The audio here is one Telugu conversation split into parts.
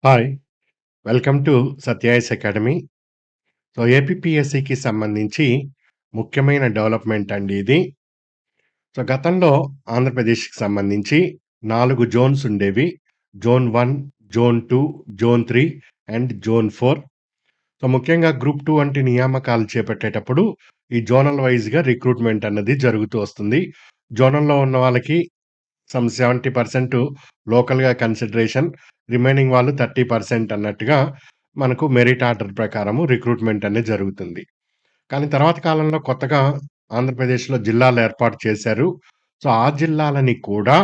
Hi! Welcome to Satya IAS academy. So, ఏపీపీఎస్సీకి సంబంధించి ముఖ్యమైన డెవలప్‌మెంట్ అండి ఇది. సో, గతంలో ఆంధ్రప్రదేశ్‌కి సంబంధించి 4 జోన్స్ ఉండేవి. Zone 1, zone 2, zone 3 and zone 4. So, ముఖ్యంగా గ్రూప్ 2 వంటి నియామకాలు చేపట్టేటప్పుడు ఈ జోనల్ వైస్‌గా రిక్రూట్‌మెంట్ అన్నది జరుగుతూ వస్తుంది. జోనల్‌లో ఉన్న వాళ్ళకి 70% లోకల్‌గా కన్సిడరేషన్. రిమైనింగ్ వాళ్ళు 30% అన్నట్టుగా మనకు మెరిట్ ఆర్డర్ ప్రకారము రిక్రూట్‌మెంట్ అనేది జరుగుతుంది. కానీ తర్వాత కాలంలో కొత్తగా ఆంధ్రప్రదేశ్‌లో జిల్లాలు ఏర్పాటు చేశారు. సో, ఆ జిల్లాలని కూడా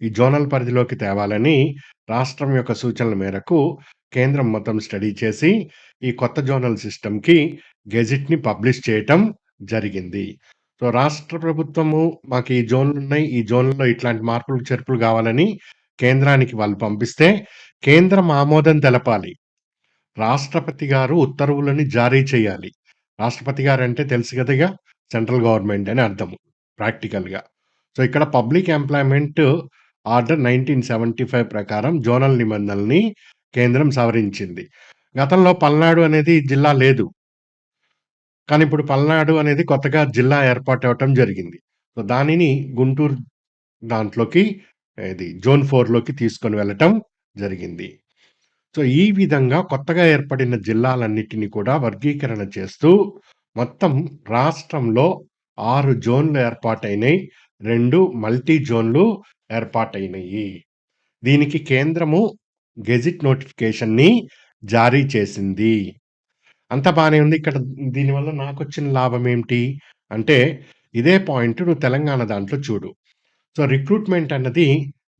ఈ జోనల్ పరిధిలోకి తేవాలని రాష్ట్రం యొక్క సూచనల మేరకు కేంద్రం మొత్తం స్టడీ చేసి ఈ కొత్త జోనల్ సిస్టమ్‌కి గెజిట్‌ని పబ్లిష్ చేయటం జరిగింది. సో, రాష్ట్ర ప్రభుత్వము మాకు ఈ జోన్‌లున్నాయి. ఈ జోన్‌లో ఇట్లాంటి మార్పులు, చేర్పులు గావాలని కేంద్రానికి వాళ్ళు పంపిస్తే కేంద్రం ఆమోదం తెలపాలి. రాష్ట్రపతి గారు ఉత్తర్వులని జారీ చేయాలి. రాష్ట్రపతి గారంటే తెలుసు గదా! సెంట్రల్ గవర్నమెంట్ అని అర్థము ప్రాక్టికల్‌గా. సో, ఇక్కడ పబ్లిక్ ఎంప్లాయ్‌మెంట్ ఆర్డర్ 1975 ప్రకారం జోనల్ నిబంధనలని కేంద్రం సవరించింది. గతంలో పల్నాడు అనేది జిల్లా లేదు. కానీ ఇప్పుడు పల్నాడు అనేది కొత్తగా జిల్లా ఏర్పాటవ్వటం జరిగింది. సో, దానిని గుంటూరు దాంట్లోకి ఇది జోన్ 4లోకి తీసుకొని వెళ్ళటం జరిగింది. సో, ఈ విధంగా కొత్తగా ఏర్పడిన జిల్లాలన్నిటిని కూడా వర్గీకరణ చేస్తూ మొత్తం రాష్ట్రంలో 6 జోన్‌లు ఏర్పాటయినాయి. 2 మల్టీ జోన్‌లు ఏర్పాటయినాయి. దీనికి కేంద్రము గెజిట్ నోటిఫికేషన్‌ని జారీ చేసింది. అంతా బానే ఉంది. ఇక్కడ దీనివల్ల నాకొచ్చిన లాభమేంటి? అంటే ఇదే పాయింట్ నువ్వు తెలంగాణ దాంట్లో చూడు. సో, రిక్రూట్‌మెంట్ అన్నది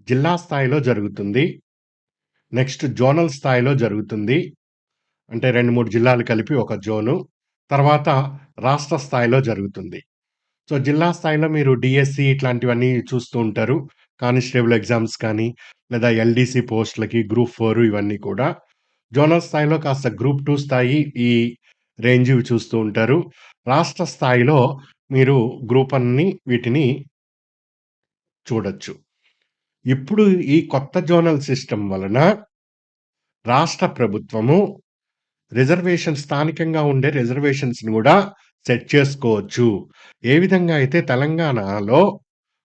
జిల్లా స్థాయిలో జరుగుతుంది. నెక్స్ట్ జోనల్ స్థాయిలో జరుగుతుంది. అంటే 2, 3 జిల్లాలు కలిపి ఒక జోను. తర్వాత రాష్ట్ర స్థాయిలో జరుగుతుంది. సో, జిల్లా స్థాయిలో మీరు డీఎస్సీ ఇట్లాంటివన్నీ చూస్తూ ఉంటారు. కానిస్టేబుల్ ఎగ్జామ్స్ కానీ, లేదా ఎల్‌డీసీ పోస్ట్‌లకి, గ్రూప్ 4 ఇవన్నీ కూడా. జోనల్ స్థాయిలో కాస్త గ్రూప్ 2 స్థాయి ఈ రేంజ్‌వి చూస్తూ ఉంటారు. రాష్ట్ర స్థాయిలో మీరు గ్రూప్ 1ని వీటిని చూడొచ్చు. ఇప్పుడు ఈ కొత్త జోనల్ సిస్టమ్ వలన రాష్ట్ర ప్రభుత్వము స్థానికంగా ఉండే రిజర్వేషన్స్‌ని గూడా సెట్ చేసుకోవచ్చు. ఏ విధంగా అయితే తెలంగాణలో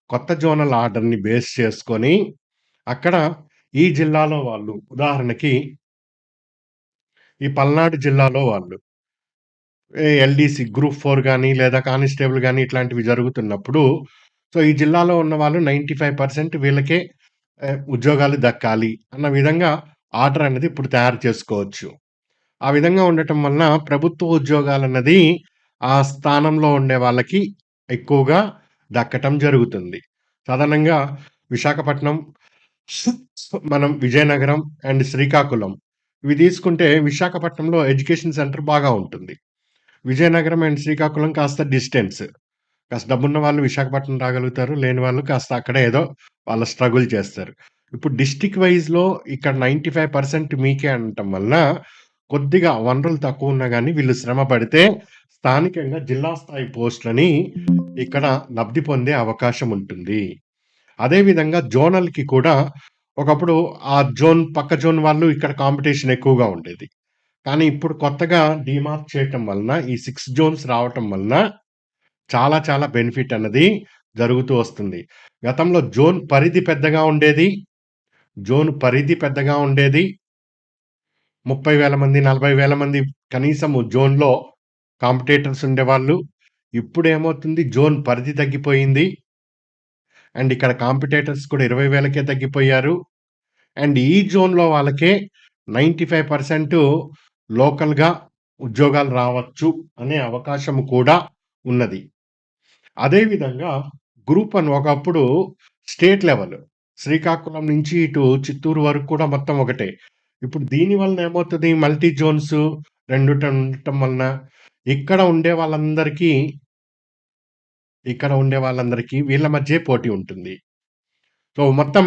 కొత్త జోనల్ ఆర్డర్‌ని బేస్ చేసుకొని, అక్కడ ఈ జిల్లాలో వాళ్ళు ఉదాహరణకి ఈ పల్నాడు జిల్లాలో వాళ్ళు ఎల్‌డీసీ గ్రూప్ 4 గాని, లేదా కానిస్టేబుల్ గాని ఇట్లాంటివి జరుగుతున్నప్పుడు, సో, ఈ జిల్లాలో ఉన్నవాళ్ళు 95% వీళ్ళకే ఉద్యోగాలు దక్కాలి అన్న విధంగా ఆర్డర్ అనేది ఇప్పుడు తయారు చేసుకోవచ్చు. ఆ విధంగా ఉండటం వలన ప్రభుత్వ ఉద్యోగాలన్నది ఆ స్థానంలో ఉండే వాళ్ళకి ఎక్కువగా దక్కటం జరుగుతుంది. సాధారణంగా విశాఖపట్నం, మనం విజయనగరం అండ్ శ్రీకాకుళం ఇవి తీసుకుంటే విశాఖపట్నంలో ఎడ్యుకేషన్ సెంటర్ బాగా ఉంటుంది. విజయనగరం అండ్ శ్రీకాకుళం కాస్త డిస్టెన్స్. కాస్త డబ్బున్న వాళ్ళు విశాఖపట్నం రాగలుగుతారు. లేని వాళ్ళు కాస్త అక్కడే ఏదో వాళ్ళు స్ట్రగుల్ చేస్తారు. ఇప్పుడు డిస్ట్రిక్ట్ వైస్‌లో ఇక్కడ 95% మీకే అనటం వలన కొద్దిగా వనరులు తక్కువున్నా గాని వీళ్ళు శ్రమ పడితే స్థానికంగా జిల్లా స్థాయి పోస్టులని ఇక్కడ లబ్ధి పొందే అవకాశం ఉంటుంది. అదే విధంగా జోనల్‌కి కూడా ఒకప్పుడు ఆ జోన్ పక్క జోన్ వాళ్ళు ఇక్కడ కాంపిటీషన్ ఎక్కువగా ఉండేది. కానీ ఇప్పుడు కొత్తగా డీమార్క్ చేయటం వలన ఈ 6 జోన్స్ రావటం వలన చాలా చాలా బెనిఫిట్ అన్నది జరుగుతూ వస్తుంది. గతంలో జోన్ పరిధి పెద్దగా ఉండేది. 30,000 మంది, 40,000 మంది కనీసము జోన్‌లో కాంపిటీటర్స్ ఉండేవాళ్ళు. ఇప్పుడేమవుతుంది జోన్ పరిధి తగ్గిపోయింది. అండ్ ఇక్కడ కాంపిటీటర్స్ కూడా 20,000కే తగ్గిపోయారు. అండ్ ఈ జోన్‌లో వాళ్ళకే 95% లోకల్‌గా ఉద్యోగాలు రావచ్చు అనే అవకాశం కూడా ఉన్నది. అదే విధంగా గ్రూప్ 1 ఒకప్పుడు స్టేట్ లెవెల్. శ్రీకాకుళం నుంచి ఇటు చిత్తూరు వరకు కూడా మొత్తం ఒకటే. ఇప్పుడు దీని వలన ఏమవుతది మల్టీ జోన్స్ 2 ఉండటం వలన ఇక్కడ ఉండే వాళ్ళందరికీ, వీళ్ళ మధ్యే పోటీ ఉంటుంది. సో, మొత్తం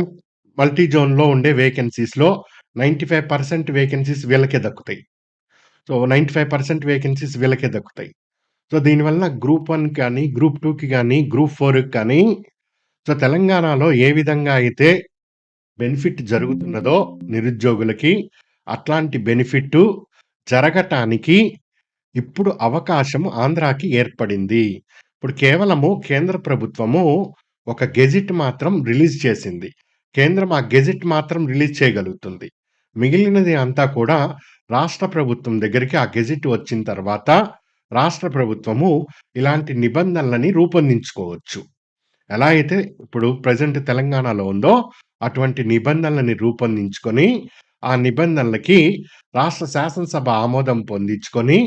మల్టీ జోన్‌లో ఉండే వేకెన్సీస్‌లో 95% వేకెన్సీస్ వీళ్ళకే దక్కుతాయి. సో, 95% వేకెన్సీస్ వీళ్ళకే దక్కుతాయి. సో, దీనివల్ల గ్రూప్ 1 కానీ, గ్రూప్ 2కి గాని, గ్రూప్ 4కి కానీ సో, తెలంగాణలో ఏ విధంగా అయితే బెనిఫిట్ జరుగుతున్నదో నిరుద్యోగులకి, అట్లాంటి బెనిఫిట్టు జరగటానికి ఇప్పుడు అవకాశం ఆంధ్రాకి ఏర్పడింది. ఇప్పుడు కేవలము కేంద్ర ప్రభుత్వము ఒక గెజిట్ మాత్రం రిలీజ్ చేసింది. కేంద్రం ఆ గెజిట్ మాత్రం రిలీజ్ చేయగలుగుతుంది. మిగిలినది అంతా కూడా రాష్ట్ర ప్రభుత్వం దగ్గరికి ఆ గెజిట్ వచ్చిన తర్వాత రాష్ట్ర ప్రభుత్వము ఇలాంటి నిబంధనలని రూపొందించుకోవచ్చు. ఎలా అయితే ఇప్పుడు ప్రెజెంట్ తెలంగాణలో ఉందో అటువంటి నిబంధనలని రూపొందించుకొని, ఆ నిబంధనలకి రాష్ట్ర శాసనసభ ఆమోదం పొందించుకొని,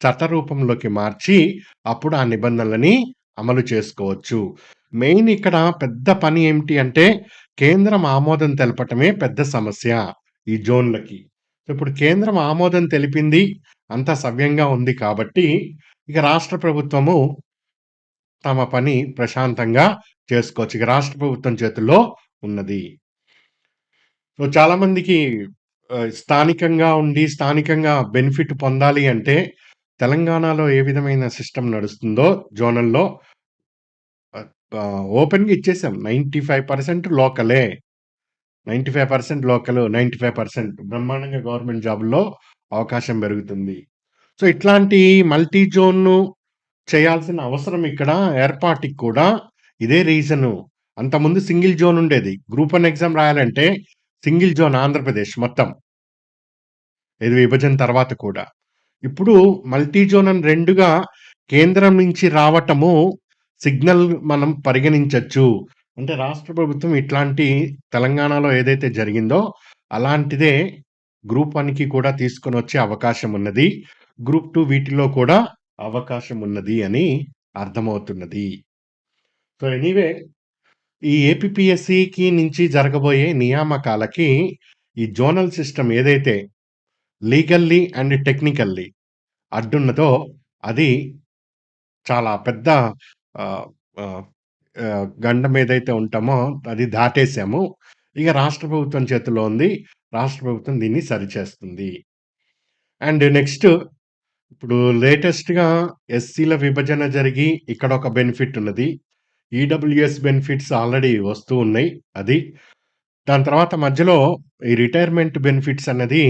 చట్ట రూపంలోకి మార్చి, అప్పుడు ఆ నిబంధనలని అమలు చేసుకోవచ్చు. మెయిన్ ఇక్కడ పెద్ద పని ఏమిటి అంటే, కేంద్రం ఆమోదం తెలపటమే పెద్ద సమస్య ఈ జోన్‌లకి. ఇప్పుడు కేంద్రం ఆమోదం తెలిపింది, అంతా సవ్యంగా ఉంది కాబట్టి, ఇక రాష్ట్ర ప్రభుత్వము తమ పని ప్రశాంతంగా చేసుకోవచ్చు. ఇక రాష్ట్ర ప్రభుత్వం చేతుల్లో ఉన్నది. సో, చాలామందికి స్థానికంగా ఉండి, స్థానికంగా బెనిఫిట్ పొందాలి అంటే, తెలంగాణలో ఏ విధమైన సిస్టమ్ నడుస్తుందో జోనల్‌లో ఓపెన్‌గా ఇచ్చేసాం. 95% లోకలే. 95% లోకలు, 95% బ్రహ్మాండంగా గవర్నమెంట్ జాబుల్లో అవకాశం పెరుగుతుంది. సో, ఇట్లాంటి మల్టీ జోన్‌ను చేయాల్సిన అవసరం ఇక్కడ ఏర్పాటుకి కూడా ఇదే రీజను. అంతకుముందు సింగిల్ జోన్ ఉండేది. గ్రూప్ 1 ఎగ్జామ్ రాయాలంటే సింగిల్ జోన్ ఆంధ్రప్రదేశ్ మొత్తం. ఇది విభజన తర్వాత కూడా. ఇప్పుడు మల్టీ జోన్ అని 2గా కేంద్రం నుంచి రావటము సిగ్నల్ మనం పరిగణించొచ్చు. అంటే రాష్ట్ర ప్రభుత్వం ఇట్లాంటి తెలంగాణలో ఏదైతే జరిగిందో అలాంటిదే గ్రూప్ 1కి కూడా తీసుకొనొచ్చే అవకాశం ఉన్నది. గ్రూప్ 2 వీటిలో కూడా అవకాశం ఉన్నది అని అర్థమవుతున్నది. సో, ఎనీవే ఈ ఏపీపీఎస్సీకి నుంచి జరగబోయే నియామకాలకి ఈ జోనల్ సిస్టమ్ ఏదైతే లీగల్లీ అండ్ టెక్నికల్లీ అడ్డున్నదో అది చాలా పెద్ద ఆహ్, ఆహ్, గండం ఏదైతే ఉంటామో అది దాటేసాము. ఇక రాష్ట్ర ప్రభుత్వం చేతుల్లో ఉంది. రాష్ట్ర ప్రభుత్వం దీన్ని సరిచేస్తుంది. అండ్ నెక్స్ట్ ఇప్పుడు లేటెస్ట్‌గా ఎస్సీల విభజన జరిగి ఇక్కడొక బెనిఫిట్ ఉన్నది. ఈడబ్ల్యూఎస్ బెనిఫిట్స్ ఆల్రెడీ వస్తూ ఉన్నాయి. అది. దాని తర్వాత మధ్యలో ఈ రిటైర్మెంట్ బెనిఫిట్స్ అన్నది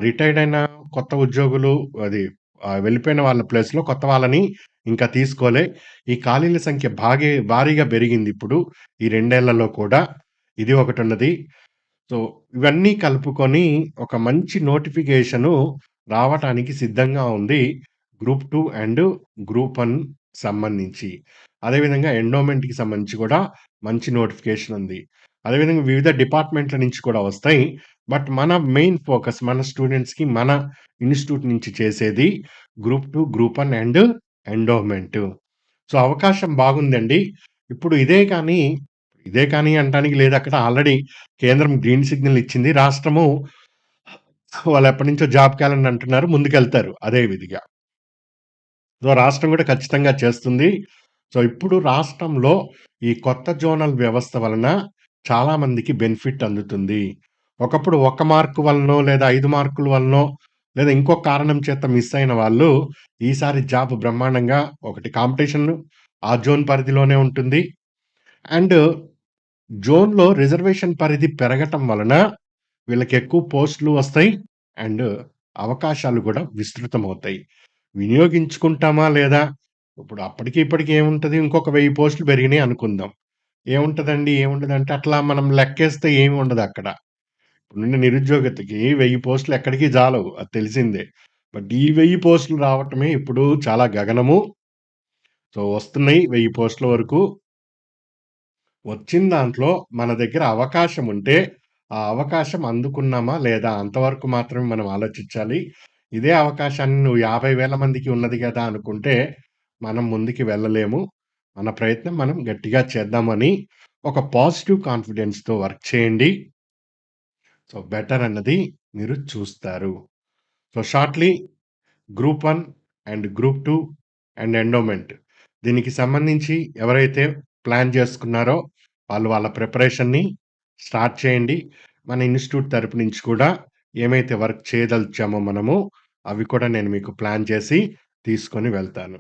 రిటైర్డ్ అయిన కొత్త ఉద్యోగులు అది వెళ్ళిపోయిన వాళ్ళ ప్లేస్‌లో కొత్త వాళ్ళని ఇంకా తీసుకోలే. ఈ ఖాళీల సంఖ్య భారీగా పెరిగిందిప్పుడు. ఈ 2 ఏళ్లలో కూడా. ఇది ఒకటున్నది. సో, ఇవన్నీ కలుపుకొని ఒక మంచి నోటిఫికేషను రావటానికి సిద్ధంగా ఉంది. గ్రూప్ 2 అండ్ గ్రూప్ 1 సంబంధించి. అదేవిధంగా ఎండోమెంట్‌కి సంబంధించి కూడా మంచి నోటిఫికేషన్ ఉంది. అదేవిధంగా వివిధ డిపార్ట్‌మెంట్‌ల నుంచి కూడా వస్తాయి. బట్ మన మెయిన్ ఫోకస్ మన స్టూడెంట్స్‌కి మన ఇన్‌స్టిట్యూట్ నుంచి చేసేది group 2, group 1 and endowment. So, అవకాశం బాగుందండి. ఇప్పుడు ఇదే కానీ అనటానికి లేదక్కడ ఆల్రెడీ కేంద్రం గ్రీన్ సిగ్నల్ ఇచ్చింది. రాష్ట్రము వాళ్ళెప్పటినుంచో జాబ్ క్యాలెండర్ అంటున్నారు. ముందుకెళ్తారు అదే విధిగా. సో, రాష్ట్రం కూడా ఖచ్చితంగా చేస్తుంది. సో, ఇప్పుడు రాష్ట్రంలో ఈ కొత్త జోనల్ వ్యవస్థ వలన చాలా మందికి బెనిఫిట్ అందుతుంది. ఒకప్పుడు 1 మార్క్ వలనో, లేదా 5 మార్కుల వలనో, లేదా ఇంకో కారణం చేత మిస్ అయిన వాళ్ళు ఈసారి జాబ్ బ్రహ్మాండంగా ఒకటి కాంపిటీషన్ ఆ జోన్ పరిధిలోనే ఉంటుంది. అండ్ జోన్‌లో రిజర్వేషన్ పరిధి పెరగటం వలన వీళ్ళకెక్కువ పోస్టులు వస్తాయి. అండ్ అవకాశాలు గూడా విస్తృతమవుతాయి. వినియోగించుకుంటామా లేదా? ఇప్పుడు అప్పటికి ఇప్పటికి ఏముంటది? ఇంకొక 1000 పోస్టులు పెరిగినాయి అనుకుందాం. ఏముంటదండి? ఏముండదంటే అట్లా మనం లెక్కేస్తే ఏమి ఉండదక్కడ. ఇప్పుడున్న నిరుద్యోగతకి 1000 పోస్టులు ఎక్కడికి జాలవు. అది తెలిసిందే. బట్ ఈ 1000 పోస్టులు రావటమే ఇప్పుడు చాలా గగనము. సో, వస్తున్నాయి 1000 పోస్టుల వరకు. వచ్చిన దాంట్లో మన దగ్గర అవకాశం ఉంటే, ఆ అవకాశం అందుకున్నామా లేదా? అంతవరకు మాత్రమే మనం ఆలోచించాలి. ఇదే అవకాశాన్ని నువ్వు 50,000 మందికి ఉన్నది గదా! అనుకుంటే, మనం ముందుకి వెళ్ళలేము. మన ప్రయత్నం మనం గట్టిగా చేద్దామని ఒక పాజిటివ్ కాన్ఫిడెన్స్‌తో వర్క్ చేయండి. సో, బెటర్ అన్నది మీరు చూస్తారు. So, shortly group 1 and group 2 and endowment. దీనికి సంబంధించి ఎవరైతే ప్లాన్ చేసుకున్నారో వాళ్ళు వాళ్ళ ప్రిపరేషన్‌ని స్టార్ట్ చేయండి. మన ఇన్‌స్టిట్యూట్ తరపు నుంచి కూడా ఏమైతే వర్క్ చేయదలిచామో మనము అవి కూడా నేను మీకు ప్లాన్ చేసి తీసుకొని వెళ్తాను.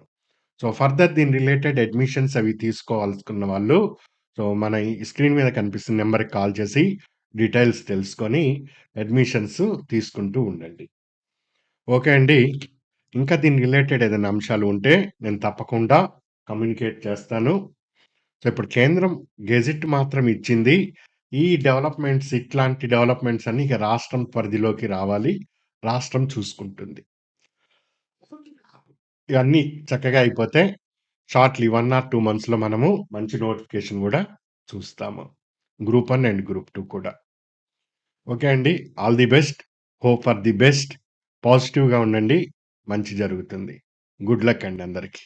సో, ఫర్దర్ దీని రిలేటెడ్ అడ్మిషన్స్ అవి తీసుకోవాల్సుకున్న వాళ్ళు సో, మన ఈ స్క్రీన్ మీద కనిపిస్తున్న నంబర్‌కి కాల్ చేసి డీటెయిల్స్ తెలుసుకొని అడ్మిషన్స్ తీసుకుంటూ ఉండండి. ఓకే అండి. ఇంకా దీని రిలేటెడ్ ఏదైనా అంశాలు ఉంటే నేను తప్పకుండా కమ్యూనికేట్ చేస్తాను. సో, ఇప్పుడు కేంద్రం గెజిట్ మాత్రం ఇచ్చింది. ఈ డెవలప్‌మెంట్స్ ఇట్లాంటి డెవలప్‌మెంట్స్ అన్నీ ఇక రాష్ట్రం పరిధిలోకి రావాలి. రాష్ట్రం చూసుకుంటుంది. ఇవన్నీ చక్కగా అయిపోతే షార్ట్‌లీ 1 ఆర్ 2 మంత్స్‌లో మనము మంచి నోటిఫికేషన్ గూడా చూస్తాము. గ్రూప్ 1 అండ్ గ్రూప్ 2 కూడా. ఓకే అండి. All the best. Hope for the best. పాజిటివ్‌గా ఉండండి. మంచి జరుగుతుంది. గుడ్ లక్ అండి అందరికి.